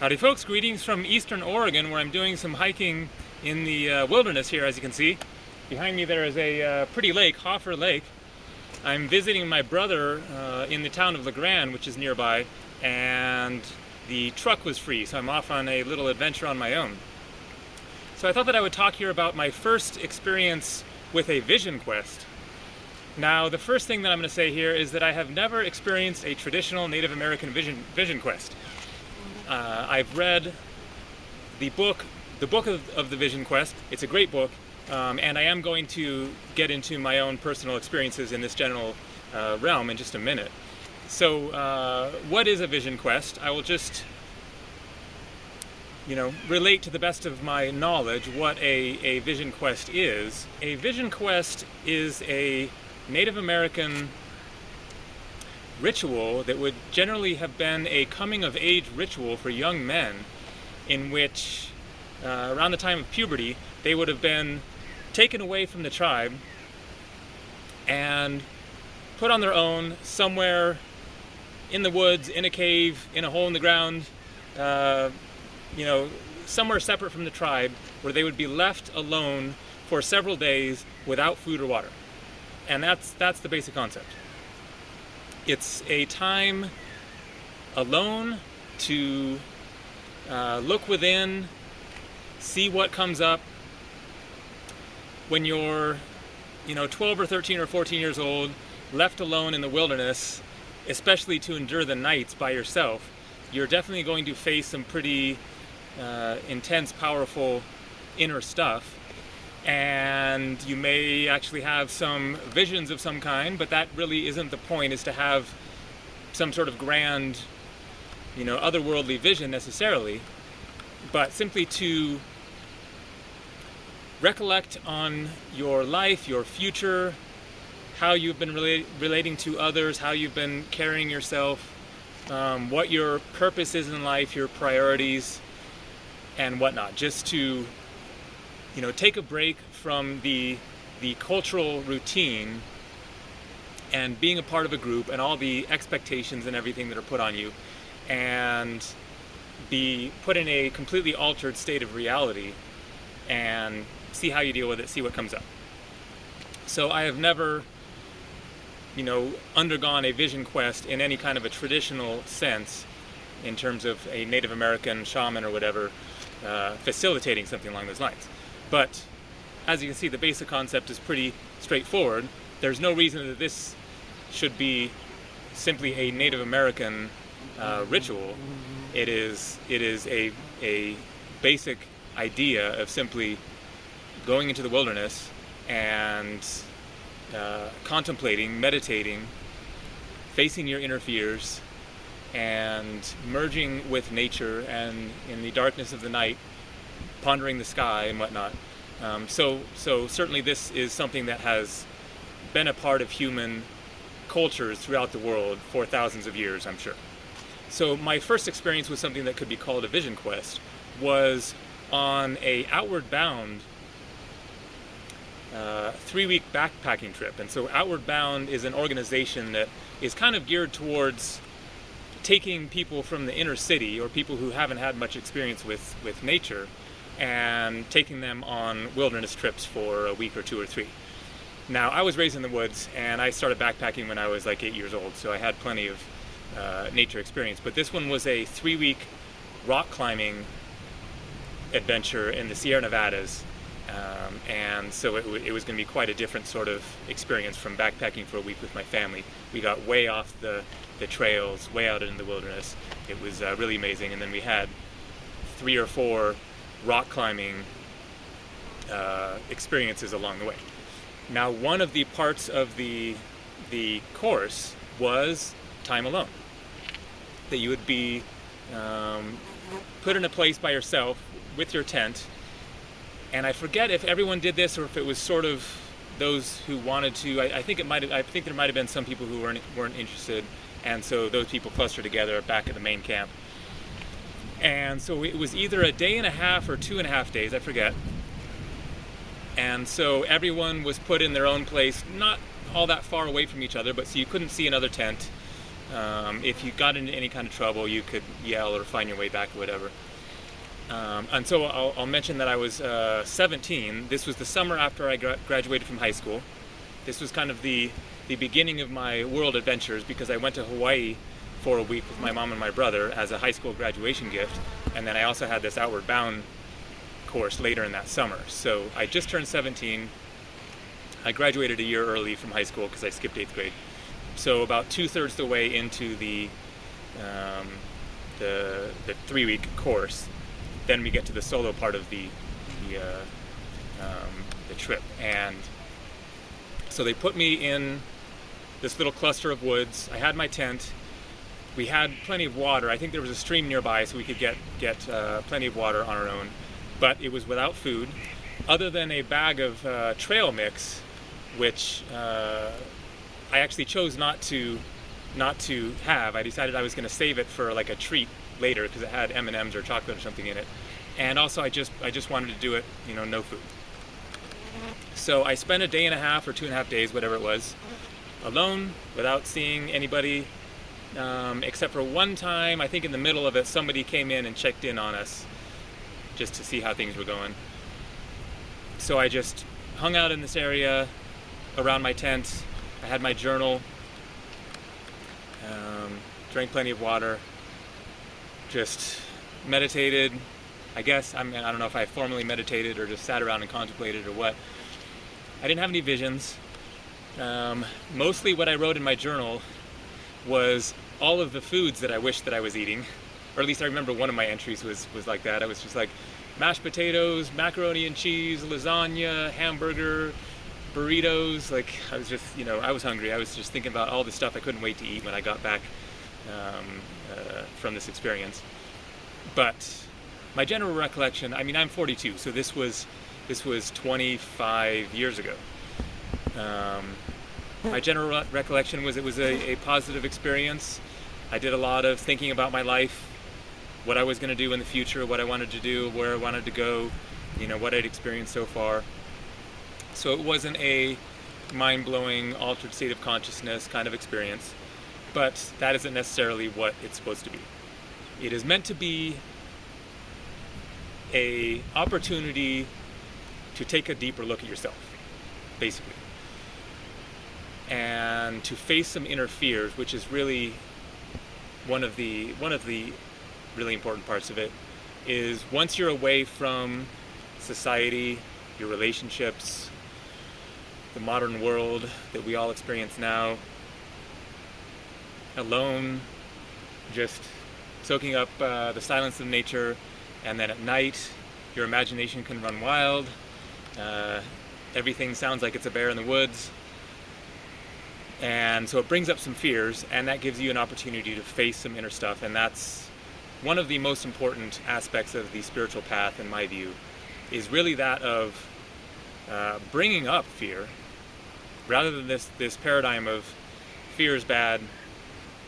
Howdy folks, greetings from eastern Oregon where I'm doing some hiking in the wilderness here, as you can see. Behind me there is a pretty lake, Hoffer Lake. I'm visiting my brother in the town of LeGrand, which is nearby, and the truck was free, so I'm off on a little adventure on my own. So I thought that I would talk here about my first experience with a vision quest. Now, the first thing that I'm going to say here is that I have never experienced a traditional Native American vision quest. I've read the book of the Vision Quest. It's a great book, and I am going to get into my own personal experiences in this general realm in just a minute. So, what is a vision quest? I will just, relate to the best of my knowledge what a vision quest is. A vision quest is a Native American ritual that would generally have been a coming-of-age ritual for young men, in which, around the time of puberty, they would have been taken away from the tribe and put on their own somewhere in the woods, in a cave, in a hole in the ground, somewhere separate from the tribe, where they would be left alone for several days without food or water. And that's the basic concept. It's a time alone to look within, see what comes up. When you're 12 or 13 or 14 years old, left alone in the wilderness, especially to endure the nights by yourself, you're definitely going to face some pretty intense, powerful inner stuff. And you may actually have some visions of some kind, but that really isn't the point, is to have some sort of grand, otherworldly vision necessarily, but simply to recollect on your life, your future, how you've been relating to others, how you've been carrying yourself, what your purpose is in life, your priorities, and whatnot, just to take a break from the cultural routine and being a part of a group and all the expectations and everything that are put on you, and be put in a completely altered state of reality and see how you deal with it, see what comes up. So I have never, undergone a vision quest in any kind of a traditional sense, in terms of a Native American shaman or whatever facilitating something along those lines. But as you can see, the basic concept is pretty straightforward. There's no reason that this should be simply a Native American ritual. It is a basic idea of simply going into the wilderness and contemplating, meditating, facing your inner fears, and merging with nature, and in the darkness of the night, pondering the sky and whatnot. So certainly this is something that has been a part of human cultures throughout the world for thousands of years, I'm sure. So my first experience with something that could be called a vision quest was on a outward bound 3-week backpacking trip. And so Outward Bound is an organization that is kind of geared towards taking people from the inner city, or people who haven't had much experience with nature, and taking them on wilderness trips for a week or 2 or 3. Now, I was raised in the woods, and I started backpacking when I was like 8 years old, so I had plenty of nature experience. But this one was a 3-week rock climbing adventure in the Sierra Nevadas, and so it was going to be quite a different sort of experience from backpacking for a week with my family. We got way off the trails, way out in the wilderness. It was really amazing. And then we had 3 or 4 rock climbing experiences along the way. Now, one of the parts of the course was time alone, that you would be put in a place by yourself with your tent. And I forget if everyone did this or if it was sort of those who wanted to. I think there might have been some people who weren't interested, and so those people clustered together back at the main camp. And so it was either a day and a half or 2.5 days, I forget. And so everyone was put in their own place, not all that far away from each other, but so you couldn't see another tent. If you got into any kind of trouble, you could yell or find your way back or whatever. And so I'll mention that I was 17. This was the summer after I graduated from high school. This was kind of the beginning of my world adventures, because I went to Hawaii for a week with my mom and my brother as a high school graduation gift. And then I also had this Outward Bound course later in that summer. So I just turned 17. I graduated a year early from high school because I skipped 8th grade. So about 2/3 the way into the 3-week course, then we get to the solo part of the trip. And so they put me in this little cluster of woods. I had my tent. We had plenty of water. I think there was a stream nearby, so we could get plenty of water on our own. But it was without food, other than a bag of trail mix, which I actually chose not to have. I decided I was going to save it for like a treat later because it had M&Ms or chocolate or something in it. And also I just wanted to do it, no food. So I spent a day and a half or 2.5 days, whatever it was, alone, without seeing anybody, except for one time. I think in the middle of it, somebody came in and checked in on us just to see how things were going. So I just hung out in this area around my tent. I had my journal, drank plenty of water, just meditated. I guess, I don't know if I formally meditated or just sat around and contemplated or what. I didn't have any visions. Mostly what I wrote in my journal was all of the foods that I wished that I was eating. Or at least I remember one of my entries was like that. I was just like mashed potatoes, macaroni and cheese, lasagna, hamburger, burritos. Like I was just, I was hungry. I was just thinking about all the stuff I couldn't wait to eat when I got back from this experience. But my general recollection, I'm 42, so this was 25 years ago. My general recollection was it was a positive experience. I did a lot of thinking about my life, what I was going to do in the future, what I wanted to do, where I wanted to go, what I'd experienced so far. So it wasn't a mind-blowing, altered state of consciousness kind of experience, but that isn't necessarily what it's supposed to be. It is meant to be an opportunity to take a deeper look at yourself, basically, and to face some inner fears, which is really one of the really important parts of it. Is once you're away from society, your relationships, the modern world that we all experience now, alone, just soaking up the silence of nature, and then at night your imagination can run wild. Everything sounds like it's a bear in the woods, and so it brings up some fears, and that gives you an opportunity to face some inner stuff. And that's one of the most important aspects of the spiritual path, in my view, is really that of bringing up fear, rather than this paradigm of fear is bad,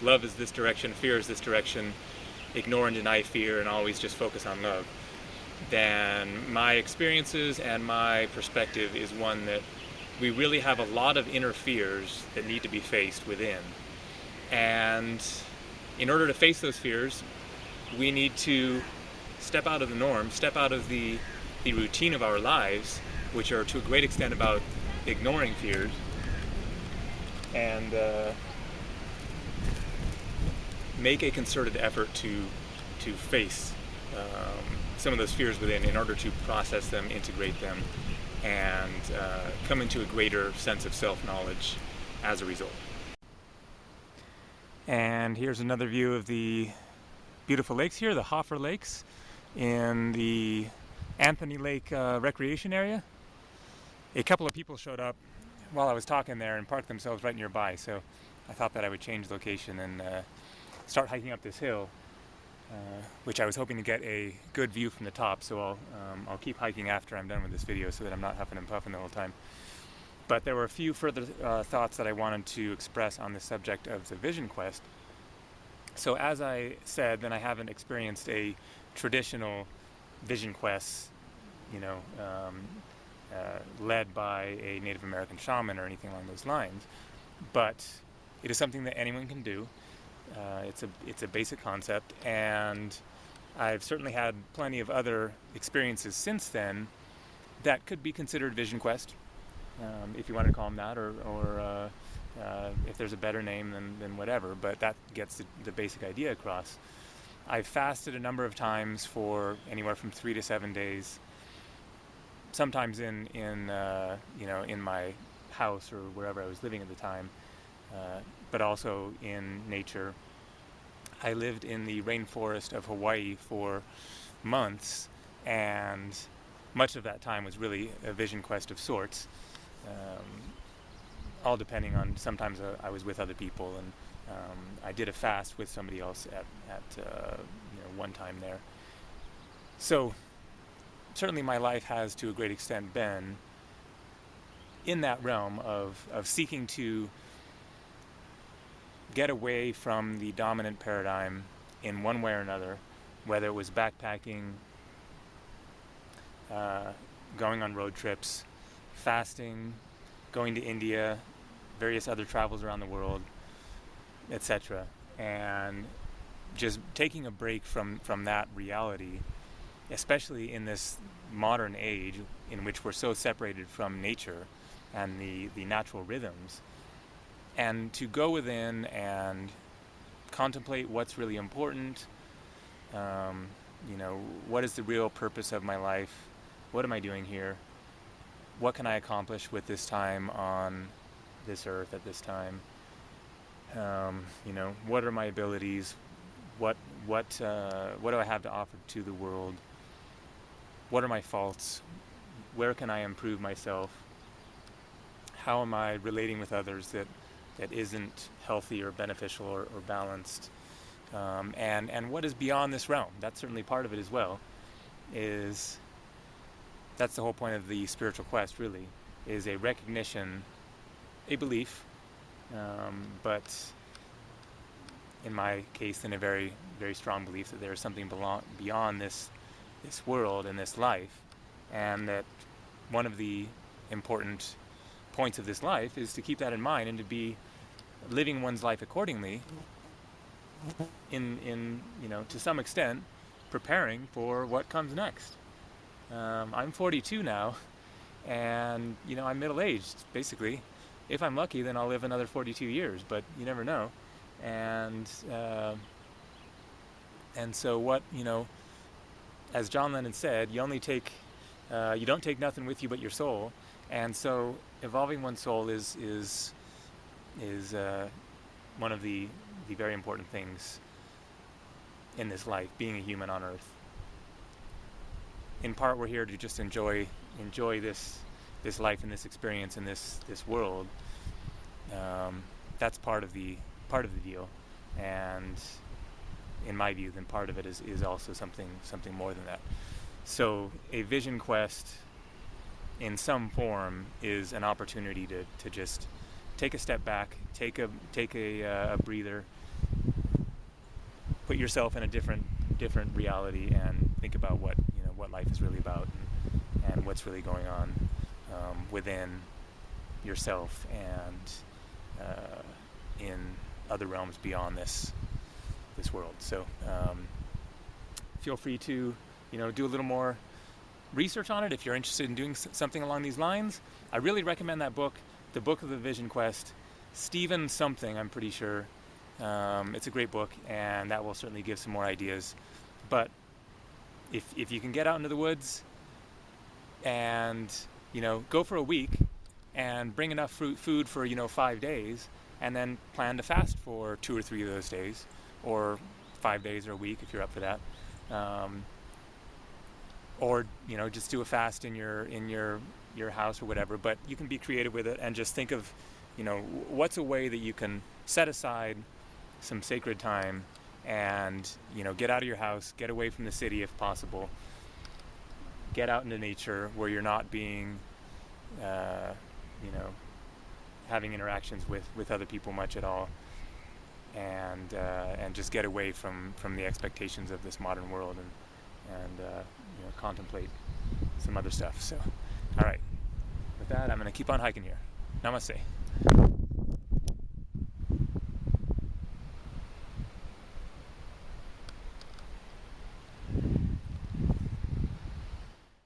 love is this direction, fear is this direction, ignore and deny fear and always just focus on love. Then my experiences and my perspective is one that we really have a lot of inner fears that need to be faced within. And in order to face those fears, we need to step out of the norm, step out of the routine of our lives, which are to a great extent about ignoring fears, and make a concerted effort to face some of those fears within, in order to process them, integrate them, and come into a greater sense of self-knowledge as a result. And here's another view of the beautiful lakes here, the Hoffer Lakes, in the Anthony Lake recreation area. A couple of people showed up while I was talking there and parked themselves right nearby, so I thought that I would change location and start hiking up this hill, which I was hoping to get a good view from the top. So I'll keep hiking after I'm done with this video so that I'm not huffing and puffing the whole time. But there were a few further thoughts that I wanted to express on the subject of the Vision Quest. So as I said, then I haven't experienced a traditional Vision Quest, led by a Native American shaman or anything along those lines. But it is something that anyone can do. It's a basic concept, and I've certainly had plenty of other experiences since then that could be considered vision quest, if you want to call them that, or if there's a better name, then whatever. But that gets the basic idea across. I've fasted a number of times for anywhere from 3 to 7 days. Sometimes in my house or wherever I was living at the time, but also in nature. I lived in the rainforest of Hawaii for months, and much of that time was really a vision quest of sorts. All depending on, sometimes I was with other people, and I did a fast with somebody else at one time there. So certainly my life has to a great extent been in that realm of seeking to get away from the dominant paradigm in one way or another, whether it was backpacking, going on road trips, fasting, going to India, various other travels around the world, etc. And just taking a break from that reality, especially in this modern age in which we're so separated from nature and the natural rhythms, and to go within and contemplate what's really important. What is the real purpose of my life? What am I doing here? What can I accomplish with this time on this earth at this time? What are my abilities? What do I have to offer to the world? What are my faults? Where can I improve myself? How am I relating with others that isn't healthy or beneficial or balanced? And what is beyond this realm? That's certainly part of it as well. That's the whole point of the spiritual quest, really, is a recognition, a belief, but in my case, then a very, very strong belief that there is something beyond this world and this life, and that one of the important points of this life is to keep that in mind and to be living one's life accordingly, in to some extent preparing for what comes next. I'm 42 now, and I'm middle-aged basically. If I'm lucky, then I'll live another 42 years, but you never know. And so what, as John Lennon said, you don't take nothing with you but your soul. And so evolving one's soul is one of the very important things in this life, being a human on earth. In part, we're here to just enjoy this life and this experience in this world. That's part of the deal, and in my view, then part of it is also something more than that. So a vision quest in some form is an opportunity to just take a step back, take a breather, put yourself in a different reality, and think about what life is really about, and what's really going on within yourself and in other realms beyond this world. So feel free to do a little more research on it if you're interested in doing something along these lines. I really recommend that book, The Book of the Vision Quest, Stephen something, I'm pretty sure. It's a great book, and that will certainly give some more ideas. But if you can get out into the woods and go for a week and bring enough food for 5 days, and then plan to fast for 2 or 3 of those days, or 5 days or a week if you're up for that, or just do a fast in your house or whatever. But you can be creative with it and just think of what's a way that you can set aside some sacred time and get out of your house, get away from the city if possible, get out into nature where you're not being having interactions with other people much at all, and just get away from the expectations of this modern world, and contemplate some other stuff. So all right, with that, I'm going to keep on hiking here. Namaste.